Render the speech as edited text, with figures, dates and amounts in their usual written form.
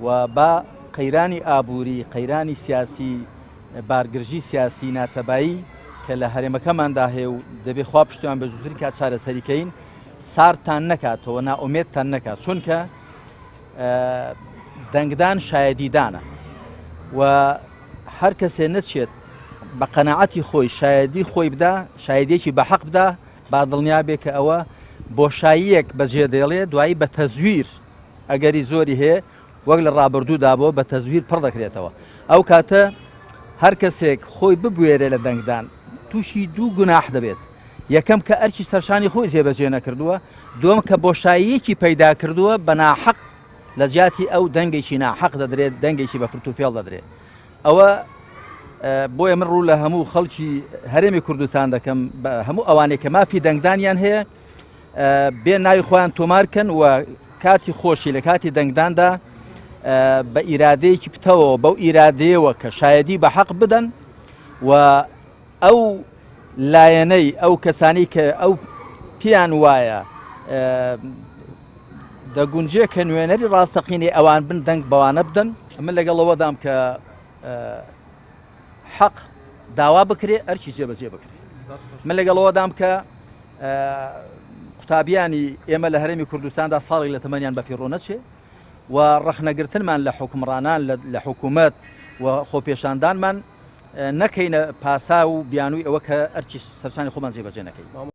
و با قەیرانی ئابووری قەیرانی سیاسی بارگرژی سیاسی ناتەبایی کە لە هەرێمەکەماندا هەیە و دەبێت خوا پشتیان بە زووتر کات چارەسەریکەین سارتان نەکاتەوە ناومێدتان نەکات چونکە دەنگدان شایەدیدانە و هەر کەسێ نەچێت بە قەناعەتی خۆی شایەدی خۆی بدا شایەدێکی بە حەق بدا با دڵنیا بێ کە ئەوە بۆشاییەک بەجێ دێڵێ دوایی بە تەزویر ئەگەری زۆری هەیە وەک لە ڕابردوودا بۆ بە تەزویر پڕ دەکرێتەوە ئەو کاتە هەر کەسێک خۆی ببوێرێ لە دەنگدان تووشی دوو گوناح دەبێت یەکەم کە ئەرکی سەرشانی خۆی جێبەجێ نەکردووە دووەم کە بۆشاییەکی پەیدا کردووە بە ناحەق لە جیاتی ئەو دەنگێکی ناحەق دەدرێت دەنگێکی بە فرتوفێڵ دەدرێت ئەوە بۆیە من ڕوو لە هەموو خەڵکی هەرێمی کوردستان دەکەم بە هەموو ئەوانەی کە مافی دەنگدانیان هەیە بێ ناوی خۆیان تۆمارکەن و کاتی خۆشی لە کاتی دەنگداندا بە ئیرادەیەکی بتەوە بەو ئیرادەیەوە کە شایەدی بە حەق بدەن و ئەو لایەنەی ئەو کەسانی کە ئەو پیان وایە دەگونجێ کە نوێنەری ڕاستەقینەی ئەوان بن دەنگ بەوانە بدەن من لەگەڵەوەدام کە حەق داوا بکرێ ئەرکی جێبەجێ بکرێ من لەگەڵەوەدام کە قوتابیانی ئێمە لە هەرێمی کوردستاندا ساڵی لە تەمەنیان بەفیڕۆ نەچێ و ڕەخنەگرتنمان لە حکومڕانان لە حکوومەت و خۆپێشاندانمان نەکەینە پاسا و بیانووی ئەوە کە ئەرکی سەرچانی خۆمان جێبەجێ نەکەین.